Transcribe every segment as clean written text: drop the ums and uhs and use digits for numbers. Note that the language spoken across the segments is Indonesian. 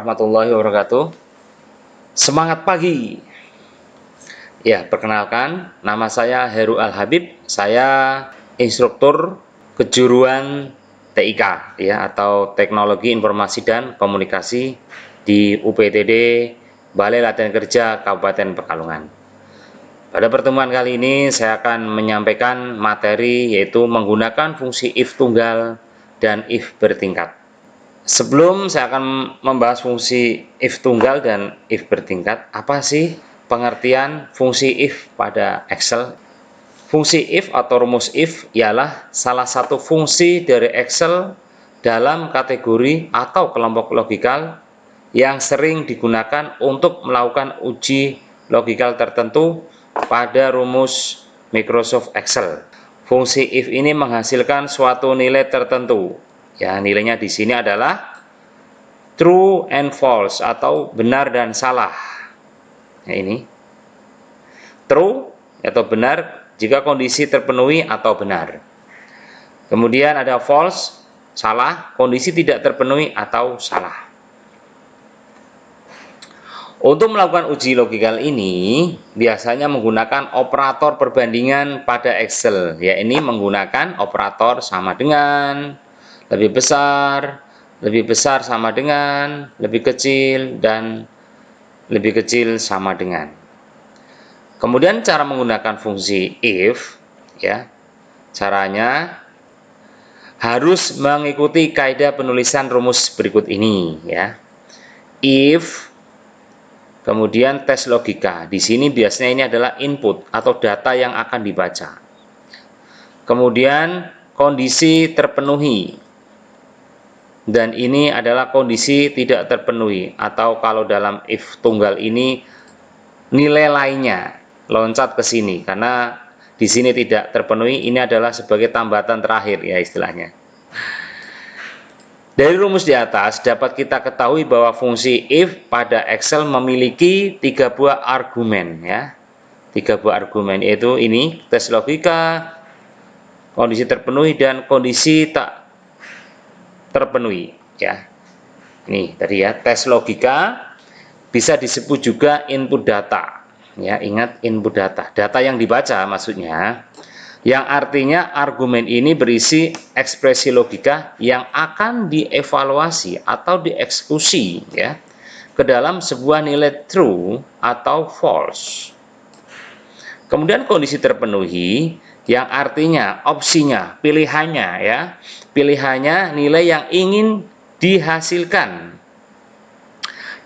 Warahmatullahi wabarakatuh. Semangat pagi. Ya, perkenalkan, nama saya Heru Al-Habib. Saya instruktur kejuruan TIK ya, atau Teknologi Informasi dan Komunikasi di UPTD Balai Latihan Kerja Kabupaten Pekalongan. Pada pertemuan kali ini saya akan menyampaikan materi yaitu menggunakan fungsi if tunggal dan if bertingkat. Sebelum saya akan membahas fungsi if tunggal dan if bertingkat, apa sih pengertian fungsi if pada Excel? Fungsi if atau rumus if ialah salah satu fungsi dari Excel dalam kategori atau kelompok logikal yang sering digunakan untuk melakukan uji logikal tertentu pada rumus Microsoft Excel. Fungsi if ini menghasilkan suatu nilai tertentu. Ya, nilainya di sini adalah true and false atau benar dan salah. Ya, ini true atau benar jika kondisi terpenuhi atau benar. Kemudian ada false, salah, kondisi tidak terpenuhi atau salah. Untuk melakukan uji logikal ini biasanya menggunakan operator perbandingan pada Excel. Ya, ini menggunakan operator sama dengan, lebih besar sama dengan, lebih kecil, dan lebih kecil sama dengan. Kemudian cara menggunakan fungsi if, ya, caranya harus mengikuti kaidah penulisan rumus berikut ini, ya. If, kemudian tes logika. Di sini biasanya ini adalah input atau data yang akan dibaca. Kemudian kondisi terpenuhi. Dan ini adalah kondisi tidak terpenuhi, atau kalau dalam if tunggal ini nilai lainnya loncat ke sini karena di sini tidak terpenuhi. Ini adalah sebagai tambatan terakhir ya istilahnya. Dari rumus di atas dapat kita ketahui bahwa fungsi if pada Excel memiliki 3 buah argumen ya. 3 buah argumen yaitu ini tes logika, kondisi terpenuhi, dan kondisi tak terpenuhi ya. Ini tadi ya, tes logika bisa disebut juga input data ya. Ingat, input data yang dibaca maksudnya, yang artinya argumen ini berisi ekspresi logika yang akan dievaluasi atau dieksekusi ya ke dalam sebuah nilai true atau false. Kemudian kondisi terpenuhi yang artinya opsinya, pilihannya ya, pilihannya nilai yang ingin dihasilkan.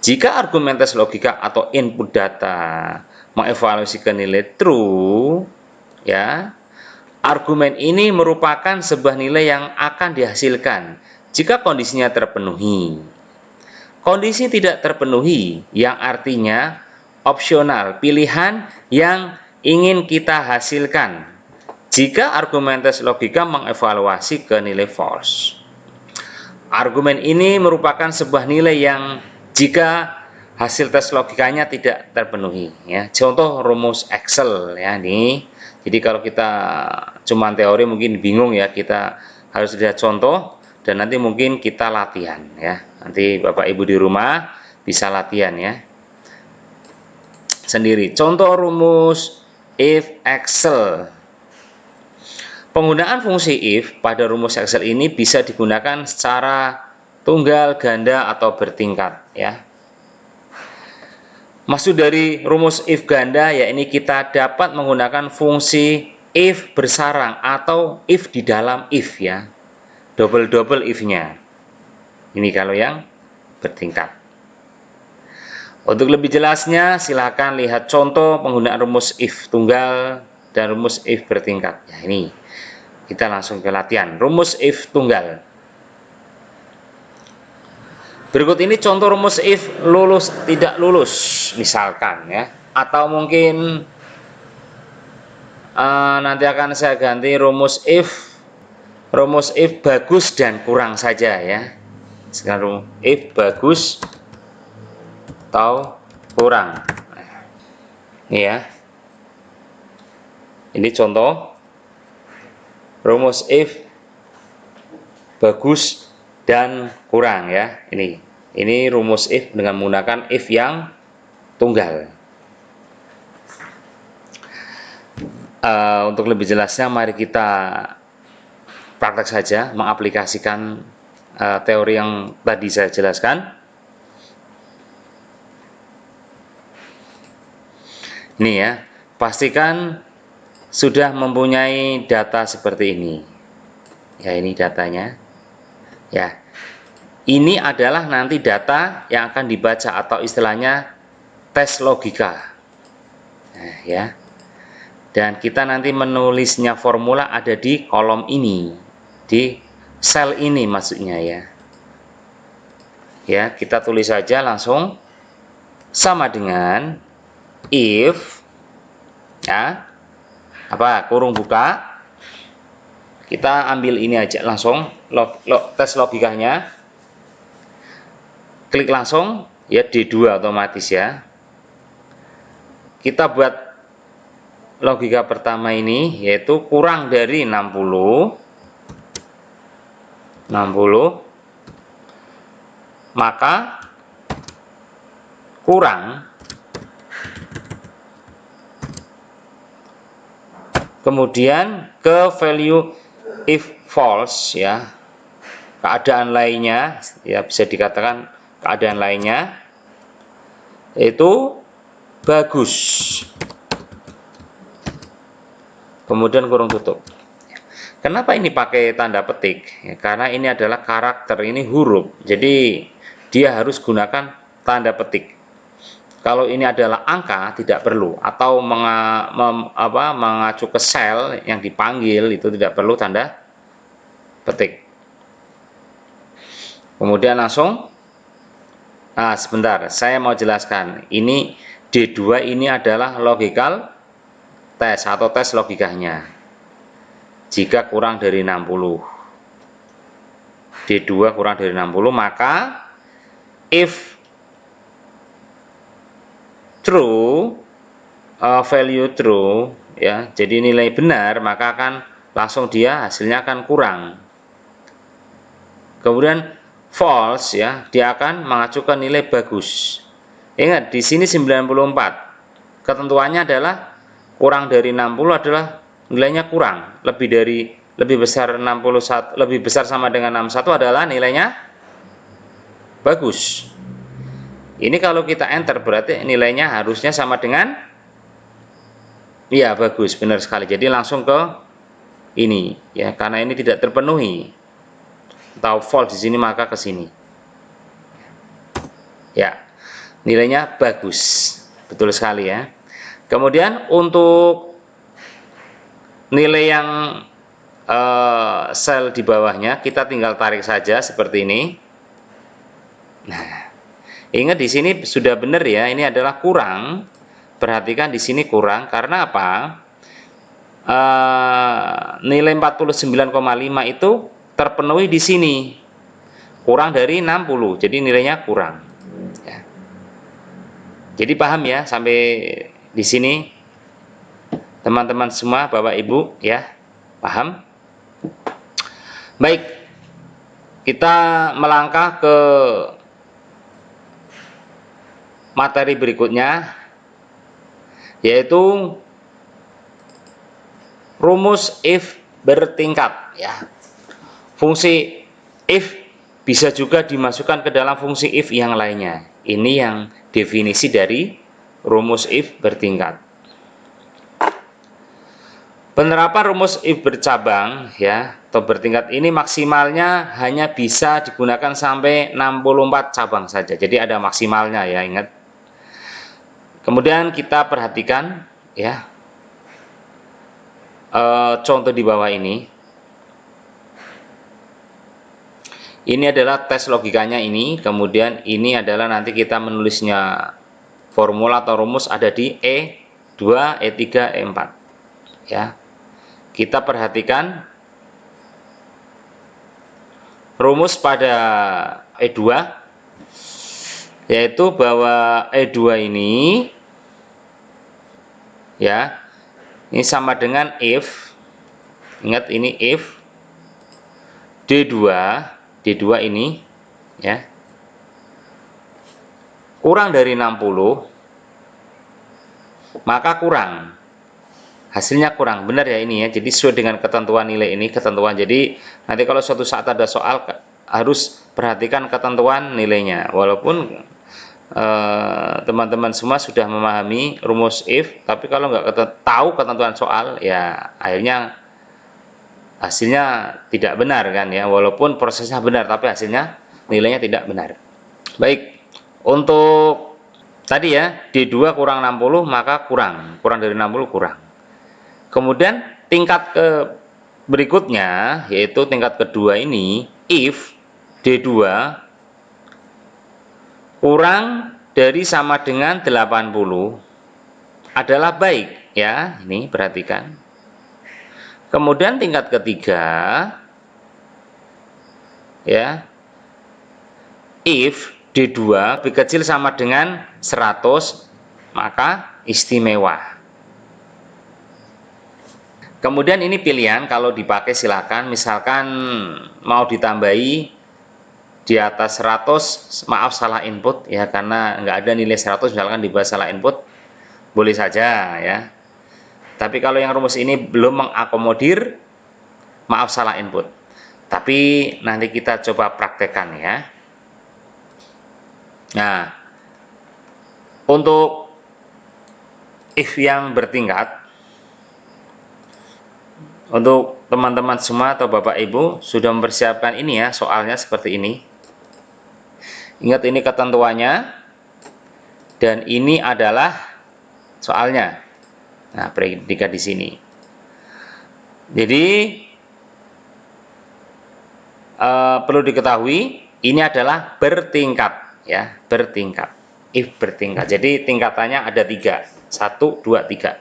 Jika argumen tes logika atau input data mengevaluasi ke nilai true ya, argumen ini merupakan sebuah nilai yang akan dihasilkan jika kondisinya terpenuhi. Kondisi tidak terpenuhi yang artinya opsional, pilihan yang ingin kita hasilkan jika argumen tes logika mengevaluasi ke nilai false. Argumen ini merupakan sebuah nilai yang jika hasil tes logikanya tidak terpenuhi ya. Contoh rumus Excel ya ini. Jadi kalau kita cuma teori mungkin bingung ya, kita harus lihat contoh dan nanti mungkin kita latihan ya. Nanti Bapak Ibu di rumah bisa latihan ya sendiri. Contoh rumus if Excel. Penggunaan fungsi if pada rumus Excel ini bisa digunakan secara tunggal, ganda, atau bertingkat ya. Maksud dari rumus if ganda ya, ini kita dapat menggunakan fungsi if bersarang atau if di dalam if ya. Double if-nya. Ini kalau yang bertingkat. Untuk lebih jelasnya silakan lihat contoh penggunaan rumus if tunggal dan rumus if bertingkat. Ya, ini kita langsung ke latihan rumus if tunggal. Berikut ini contoh rumus if lulus tidak lulus misalkan ya, atau mungkin nanti akan saya ganti rumus if bagus dan kurang saja ya. Sekarang if bagus atau kurang. Ini ya. Ini contoh rumus if bagus dan kurang ya. Ini Ini rumus if dengan menggunakan if yang tunggal. Untuk lebih jelasnya mari kita praktek saja mengaplikasikan teori yang tadi saya jelaskan. Ini ya, pastikan sudah mempunyai data seperti ini. Ya, ini datanya. Ya, ini adalah nanti data yang akan dibaca atau istilahnya tes logika. Nah, ya. Dan kita nanti menulisnya formula ada di kolom ini, di sel ini maksudnya ya. Ya, kita tulis saja langsung sama dengan if ya, apa kurung buka, kita ambil ini aja langsung tes logikanya, klik langsung ya D2 otomatis ya. Kita buat logika pertama ini yaitu kurang dari 60 maka kurang, kemudian ke value if false ya, keadaan lainnya ya, bisa dikatakan keadaan lainnya itu bagus, kemudian kurung tutup. Kenapa ini pakai tanda petik? Ya, karena ini adalah karakter, ini huruf, jadi dia harus gunakan tanda petik. Kalau ini adalah angka tidak perlu, atau mengacu ke sel yang dipanggil itu tidak perlu tanda petik. Kemudian langsung, nah sebentar, saya mau jelaskan. Ini D2 ini adalah logical test atau tes logikanya. Jika kurang dari 60, D2 kurang dari 60, maka if true, value true ya, jadi nilai benar, maka akan langsung dia hasilnya akan kurang. Kemudian false ya, dia akan mengacu ke nilai bagus. Ingat di sini 94, ketentuannya adalah kurang dari 60 adalah nilainya kurang, lebih besar 61, lebih besar sama dengan 61 adalah nilainya bagus. Ini kalau kita enter berarti nilainya harusnya sama dengan, iya bagus, benar sekali. Jadi langsung ke ini ya, karena ini tidak terpenuhi atau false di sini maka ke sini. Ya, nilainya bagus, betul sekali ya. Kemudian untuk nilai yang sel di bawahnya kita tinggal tarik saja seperti ini. Nah, ingat di sini sudah benar ya, ini adalah kurang. Perhatikan di sini kurang karena apa? Nilai 49,5 itu terpenuhi di sini. Kurang dari 60, jadi nilainya kurang. Ya. Jadi paham ya sampai di sini, teman-teman semua, Bapak Ibu ya, paham? Baik, kita melangkah ke materi berikutnya, yaitu rumus if bertingkat ya. Fungsi if bisa juga dimasukkan ke dalam fungsi if yang lainnya. Ini yang definisi dari rumus if bertingkat. Penerapan rumus if bercabang ya atau bertingkat ini maksimalnya hanya bisa digunakan sampai 64 cabang saja. Jadi ada maksimalnya ya, ingat. Kemudian kita perhatikan ya contoh di bawah ini. Ini adalah tes logikanya ini, kemudian ini adalah nanti kita menulisnya formula atau rumus ada di E2, E3, E4 ya. Kita perhatikan rumus pada E2 yaitu bahwa E2 ini ya, ini sama dengan if, ingat ini if D2 ini ya, kurang dari 60, maka kurang. Hasilnya kurang. Benar ya ini ya. Jadi sesuai dengan ketentuan nilai ini, ketentuan. Jadi nanti kalau suatu saat ada soal harus perhatikan ketentuan nilainya. Walaupun teman-teman semua sudah memahami rumus if, tapi kalau nggak tahu ketentuan soal, ya akhirnya hasilnya tidak benar kan ya. Walaupun prosesnya benar, tapi hasilnya nilainya tidak benar. Baik, untuk tadi ya D2 kurang 60, maka kurang dari 60 kurang. Kemudian tingkat berikutnya, yaitu tingkat kedua ini, if D2 kurang dari sama dengan 80 adalah baik ya. Ini perhatikan. Kemudian tingkat ketiga ya, if D2 lebih kecil sama dengan 100, maka istimewa. Kemudian ini pilihan, kalau dipakai silakan. Misalkan mau ditambahi di atas 100, maaf salah input ya, karena nggak ada nilai 100, misalkan dibuat salah input, boleh saja ya. Tapi kalau yang rumus ini belum mengakomodir, maaf salah input. Tapi nanti kita coba praktekkan ya. Nah, untuk if yang bertingkat, untuk teman-teman semua atau Bapak Ibu sudah mempersiapkan ini ya, soalnya seperti ini. Ingat ini ketentuannya, dan ini adalah soalnya. Nah, predikat di sini. Jadi perlu diketahui ini adalah bertingkat ya, bertingkat. If bertingkat. Jadi tingkatannya ada 3. 1, 2, 3.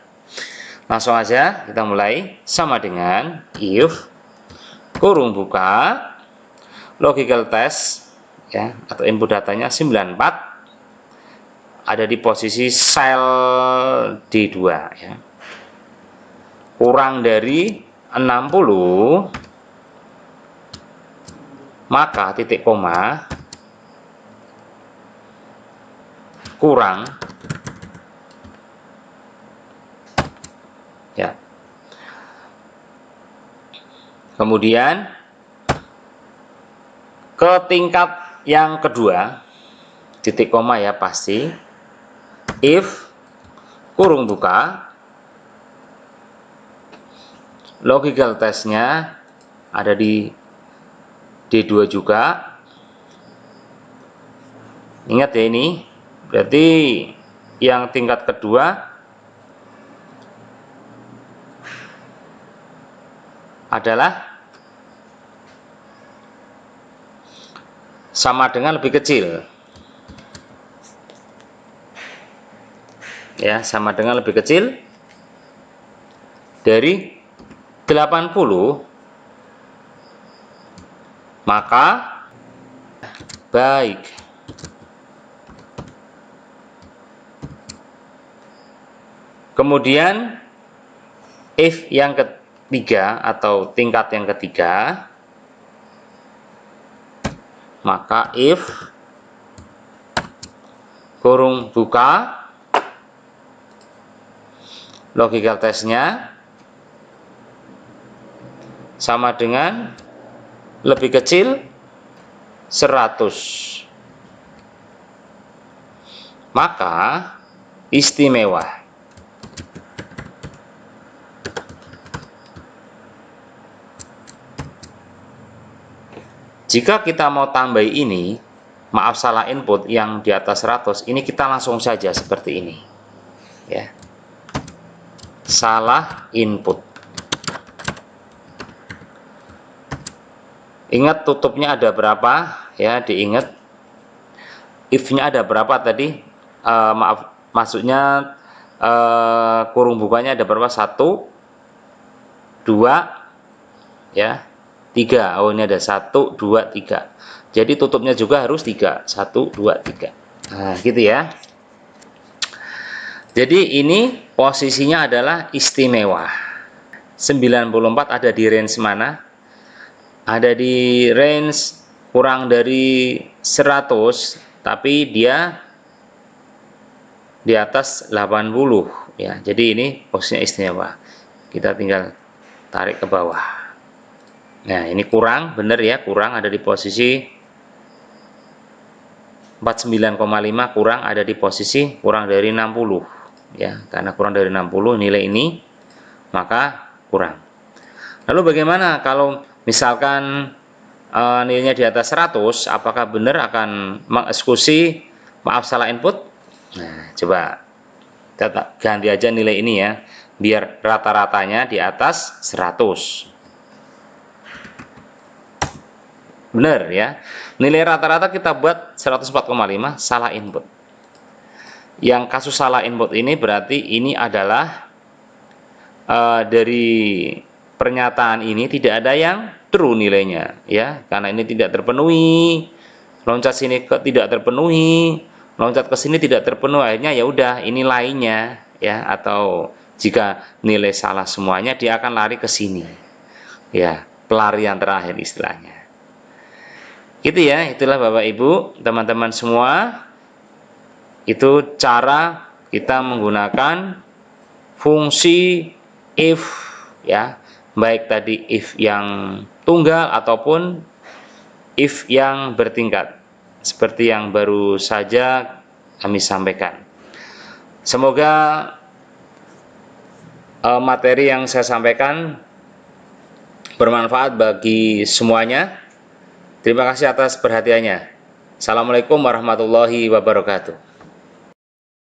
Langsung aja kita mulai. Sama dengan if kurung buka logical test ya, atau input datanya 94 ada di posisi sel D2 ya, kurang dari 60, maka titik koma kurang ya. Kemudian ke tingkat yang kedua, titik koma ya pasti, if kurung buka logical testnya ada di D2 juga. Ingat ya, ini berarti yang tingkat kedua adalah sama dengan lebih kecil ya, sama dengan lebih kecil dari 80, maka baik. Kemudian if yang ketiga atau tingkat yang ketiga, maka if kurung buka logical testnya sama dengan lebih kecil 100, maka istimewa. Jika kita mau tambah ini, maaf salah input yang di atas 100, ini kita langsung saja seperti ini ya, salah input. Ingat tutupnya ada berapa ya, diingat if-nya ada berapa tadi, maaf maksudnya kurung bukanya ada berapa, 1, 2 ya, 3. Oh, ini ada 1, 2, 3. Jadi tutupnya juga harus 3. 1, 2, 3. Nah, gitu ya. Jadi ini posisinya adalah istimewa. 94 ada di range mana? Ada di range kurang dari 100, tapi dia di atas 80 ya. Jadi ini posisinya istimewa. Kita tinggal tarik ke bawah. Nah, ini kurang, bener ya, kurang ada di posisi 49,5, kurang ada di posisi kurang dari 60 ya. Karena kurang dari 60 nilai ini, maka kurang. Lalu bagaimana kalau misalkan nilainya di atas 100, apakah benar akan mengeksekusi, maaf salah input? Nah, coba kita ganti aja nilai ini ya, biar rata-ratanya di atas 100. Benar ya, nilai rata-rata kita buat 104,5, salah input. Yang kasus salah input ini berarti ini adalah dari pernyataan ini tidak ada yang true nilainya ya, karena ini tidak terpenuhi, loncat sini ke tidak terpenuhi, loncat ke sini tidak terpenuhi, akhirnya ya udah ini lainnya ya, atau jika nilai salah semuanya dia akan lari ke sini ya, pelarian terakhir istilahnya gitu ya. Itulah Bapak Ibu teman-teman semua, itu cara kita menggunakan fungsi if ya, baik tadi if yang tunggal ataupun if yang bertingkat seperti yang baru saja kami sampaikan. Semoga materi yang saya sampaikan bermanfaat bagi semuanya. Terima kasih atas perhatiannya. Assalamualaikum warahmatullahi wabarakatuh.